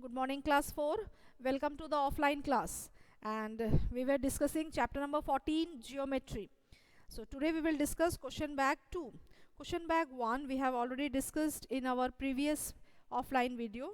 Good morning, class 4. Welcome to the offline class. And we were discussing chapter number 14, geometry. So today we will discuss question bank 2. Question bank 1 we have already discussed in our previous offline video.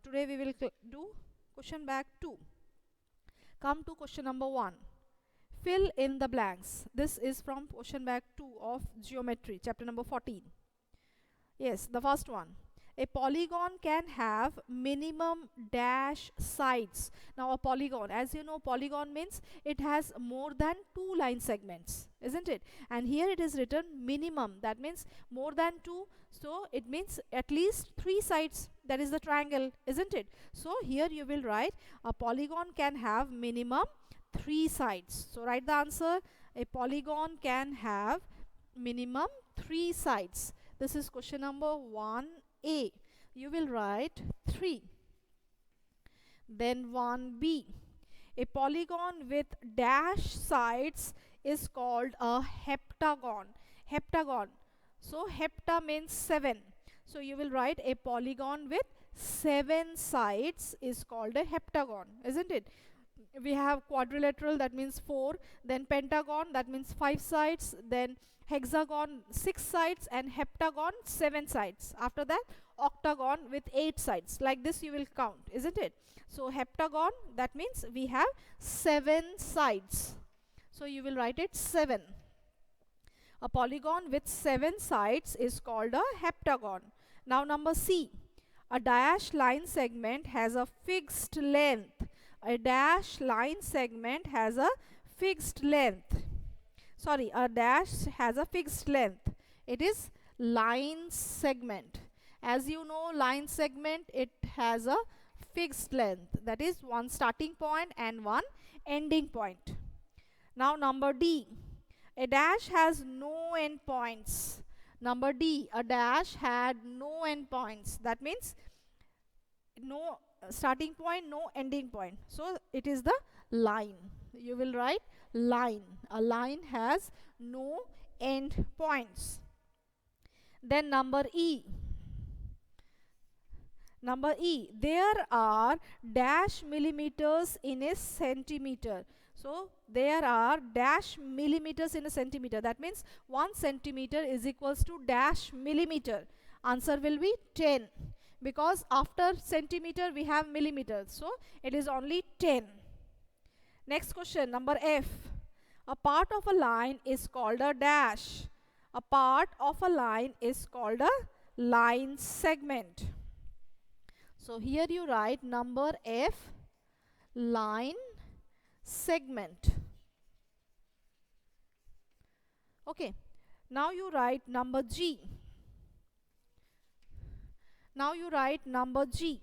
Today we will do question bank 2. Come to question number 1. Fill in the blanks. This is from question bank 2 of geometry, chapter number 14. Yes, the first one. A polygon can have minimum dash sides. Now a polygon, as you know, polygon means it has more than two line segments, isn't it? And here it is written minimum, that means more than two, so it means at least three sides, that is the triangle, isn't it? So here you will write a polygon can have minimum three sides. So write the answer. A polygon can have minimum three sides. This is question number 1A. You will write 3. Then 1B. A polygon with dash sides is called a heptagon. Heptagon. So hepta means 7. So you will write a polygon with 7 sides is called a heptagon, isn't it? We have quadrilateral, that means 4. Then pentagon, that means 5 sides. Then hexagon, 6 sides. And heptagon, 7 sides. After that, octagon with 8 sides. Like this you will count, isn't it? So heptagon, that means we have 7 sides. So you will write it 7. A polygon with 7 sides is called a heptagon. Now number C. A dash line segment has a fixed length. A dash line segment has a fixed length. Sorry, a dash has a fixed length. It is line segment. As you know, line segment, it has a fixed length. That is one starting point and one ending point. Now number D. A dash has no endpoints. Number D. A dash had no endpoints. That means no starting point, no ending point. So it is the line. You will write line. A line has no end points. Then number E. Number E. There are dash millimeters in a centimeter. So there are dash millimeters in a centimeter. That means 1 centimeter is equals to dash millimeter. Answer will be 10. Because after centimeter we have millimeters, so it is only 10. Next question, number F. A part of a line is called a dash. A part of a line is called a line segment. So here you write number F, line segment. Okay, now you write number G. Now you write number G.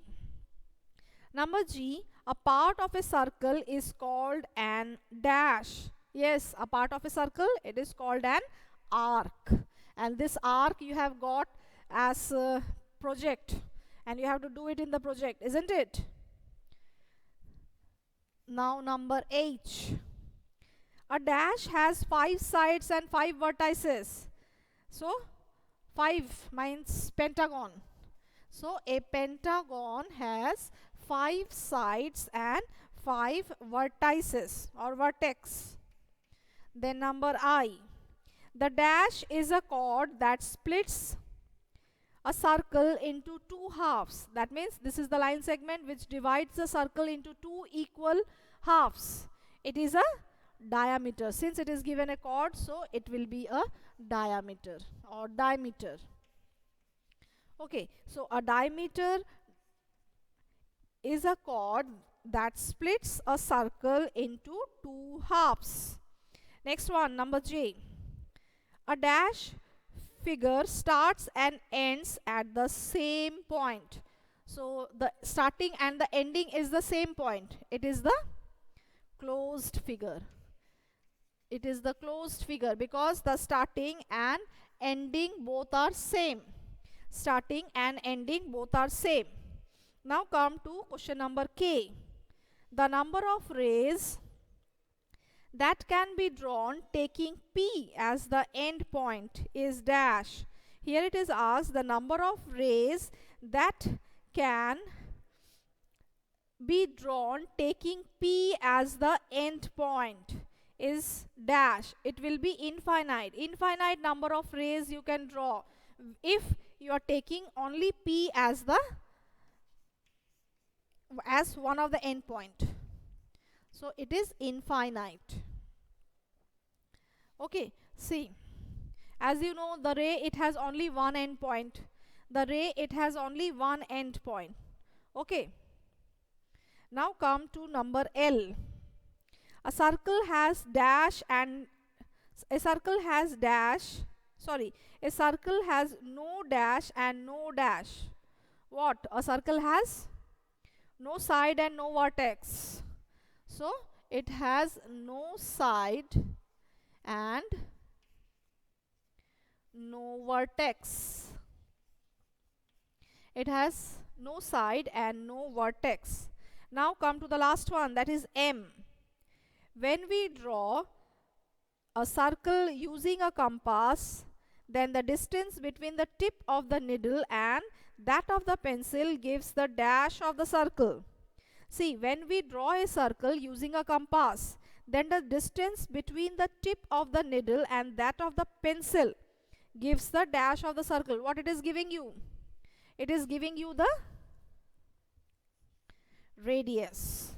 Number G, a part of a circle is called an dash. Yes, a part of a circle, it is called an arc. And this arc you have got as a project. And you have to do it in the project, isn't it? Now number H. A dash has 5 sides and 5 vertices. So 5 means pentagon. So a pentagon has 5 sides and 5 vertices or vertex. Then number I. The dash is a chord that splits a circle into 2 halves. That means this is the line segment which divides the circle into 2 equal halves. It is a diameter. Since it is given a chord, so it will be a diameter or diameter. Okay, so a diameter is a chord that splits a circle into 2 halves. Next one, number J. A dash figure starts and ends at the same point. So the starting and the ending is the same point. It is the closed figure. It is the closed figure because the starting and ending both are same. Starting and ending both are same. Now come to question number K. The number of rays that can be drawn taking P as the end point is dash. Here it is asked the number of rays that can be drawn taking P as the end point is dash. It will be infinite number of rays you can draw if you are taking only P as one of the end point. So it is infinite. Okay, see, as you know, the ray, it has only one end point. The ray, it has only one end point. Okay, now come to number L. A circle has dash and a circle has dash, sorry, a circle has no dash and no dash. What? A circle has no side and no vertex. So it has no side and no vertex. It has no side and no vertex. Now come to the last one, that is M. When we draw a circle using a compass, then the distance between the tip of the needle and that of the pencil gives the dash of the circle. See, when we draw a circle using a compass, then the distance between the tip of the needle and that of the pencil gives the dash of the circle. What it is giving you? It is giving you the radius.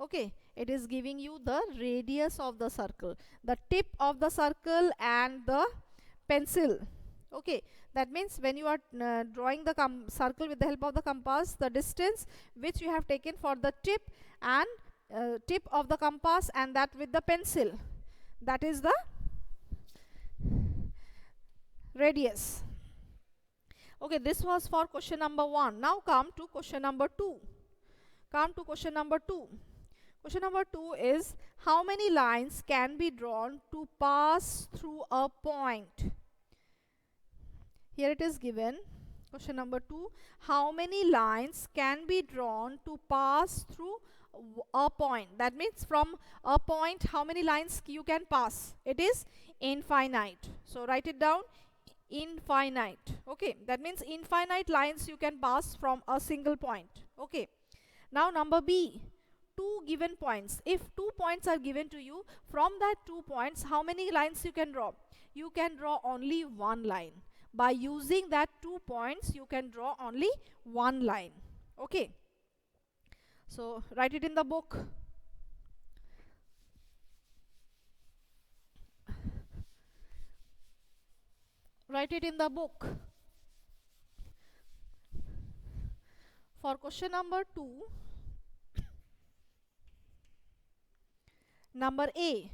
Okay, it is giving you the radius of the circle, the tip of the circle and the pencil. Okay, that means when you are drawing the circle with the help of the compass, the distance which you have taken for the tip and tip of the compass and that with the pencil, that is the radius. Okay, this was for question number 1. Now come to question number 2. Question number 2 is, how many lines can be drawn to pass through a point? Here it is given. Question number 2. How many lines can be drawn to pass through a point? That means from a point, how many lines you can pass? It is infinite. So write it down. Infinite. Okay, that means infinite lines you can pass from a single point. Okay, now number B, 2 given points. If 2 points are given to you, from that 2 points, how many lines you can draw? You can draw only one line. By using that 2 points, you can draw only one line. Okay, so write it in the book. Write it in the book. For question number 2, number A,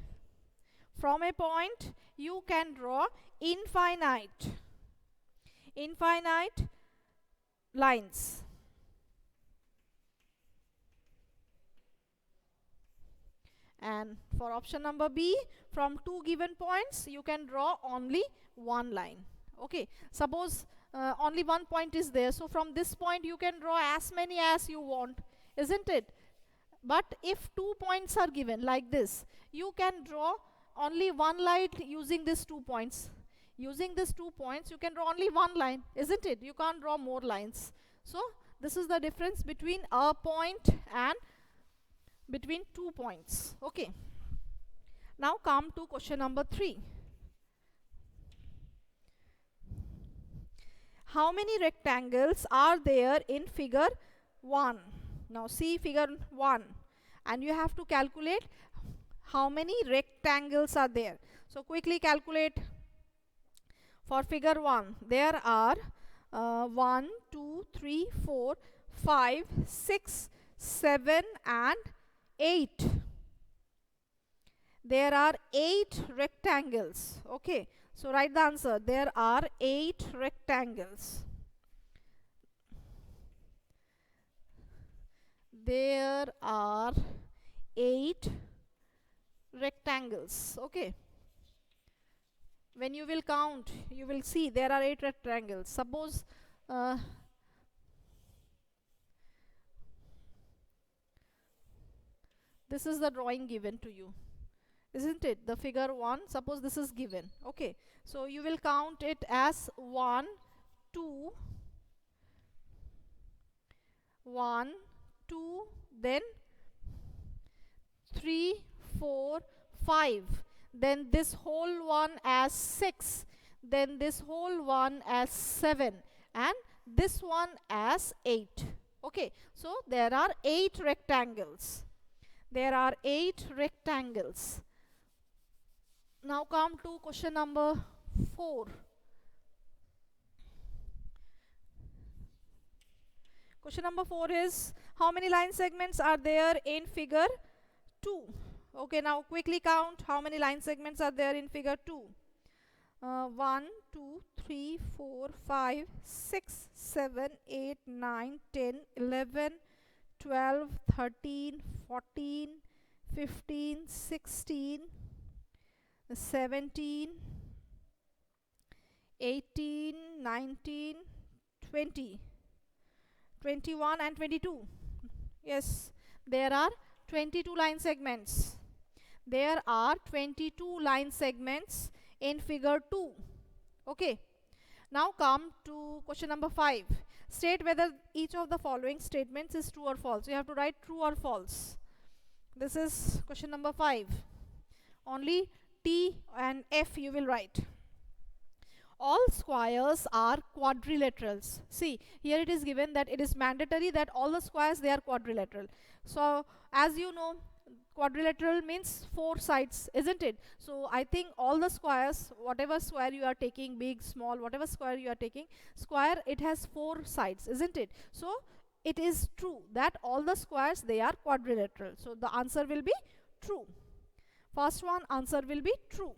from a point you can draw infinite lines. And for option number B, from 2 given points you can draw only one line. Okay, suppose only one point is there, so from this point you can draw as many as you want, isn't it? But if 2 points are given like this, you can draw only one line using these 2 points. Using these 2 points, you can draw only one line, isn't it? You can't draw more lines. So this is the difference between a point and between 2 points. Okay, now come to question number 3. How many rectangles are there in figure 1? Now see figure 1 and you have to calculate how many rectangles are there. So quickly calculate. For figure 1, there are 1, 2, 3, 4, 5, 6, 7 and 8. There are 8 rectangles. Okay, so write the answer. There are 8 rectangles. There are 8 rectangles. Okay, when you will count, you will see there are 8 rectangles. Suppose this is the drawing given to you, isn't it? The figure 1, suppose this is given. Okay, so you will count it as 1, 2, 2, then 3, 4, 5, then this whole one as 6, then this whole one as 7, and this one as 8. Okay, so there are 8 rectangles. There are 8 rectangles. Now come to question number 4. Question number 4 is, how many line segments are there in figure 2? Okay, now quickly count how many line segments are there in figure 2. 1, 2, 3, 4, 5, 6, 7, 8, 9, 10, 11, 12, 13, 14, 15, 16, 17, 18, 19, 20, 21 and 22. Yes, there are 22 line segments. There are 22 line segments in figure 2. Okay. Now come to question number 5. State whether each of the following statements is true or false. You have to write true or false. This is question number 5. Only T and F you will write. All squares are quadrilaterals. See, here it is given that it is mandatory that all the squares, they are quadrilateral. So, as you know, quadrilateral means 4 sides, isn't it? So, I think all the squares, whatever square you are taking, big, small, whatever square you are taking, square, it has 4 sides, isn't it? So, it is true that all the squares, they are quadrilateral. So, the answer will be true. First one, answer will be true.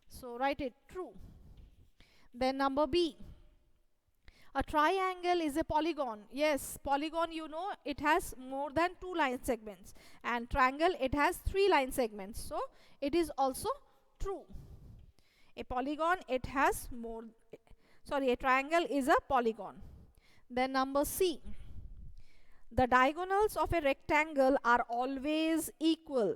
So, write it, true. Then number B. A triangle is a polygon. Yes, polygon, you know, it has more than 2 line segments. And triangle, it has 3 line segments. So, it is also true. A polygon, it has more, sorry, a triangle is a polygon. Then number C. The diagonals of a rectangle are always equal.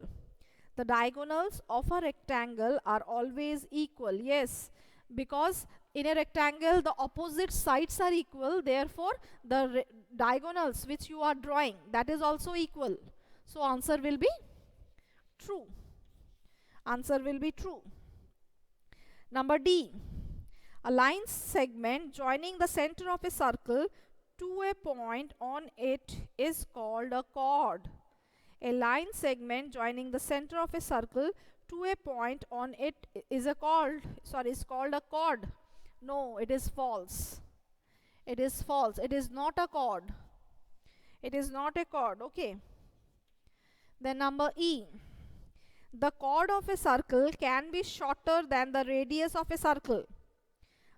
The diagonals of a rectangle are always equal. Yes, because in a rectangle the opposite sides are equal, therefore the diagonals which you are drawing, that is also equal. So answer will be true. Answer will be true. Number D. A line segment joining the center of a circle to a point on it is called a chord. A line segment joining the center of a circle to a point on it is called a chord. No, it is false. It is false. It is not a chord. It is not a chord. Okay. Then number E. The chord of a circle can be shorter than the radius of a circle.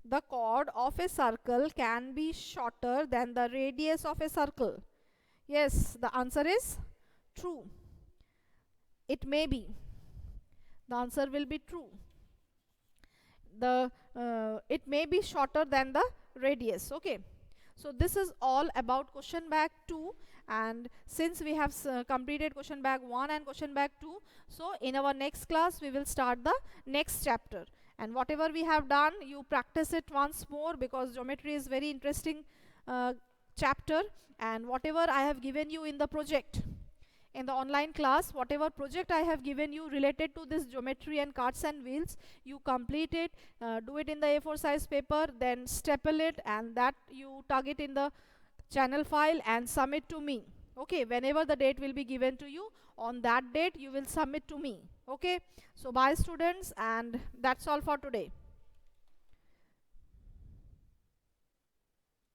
The chord of a circle can be shorter than the radius of a circle. Yes, the answer is true. It may be. The answer will be true. It may be shorter than the radius. Okay. So this is all about question bank 2, and since we have completed question bank 1 and question bank 2, so in our next class we will start the next chapter, and whatever we have done, you practice it once more, because geometry is very interesting chapter, and whatever I have given you in the project, in the online class, whatever project I have given you related to this geometry and carts and wheels, you complete it, do it in the A4 size paper, then staple it, and that you tag it in the channel file and submit to me. Okay, whenever the date will be given to you, on that date you will submit to me. Okay, so bye students, and that's all for today.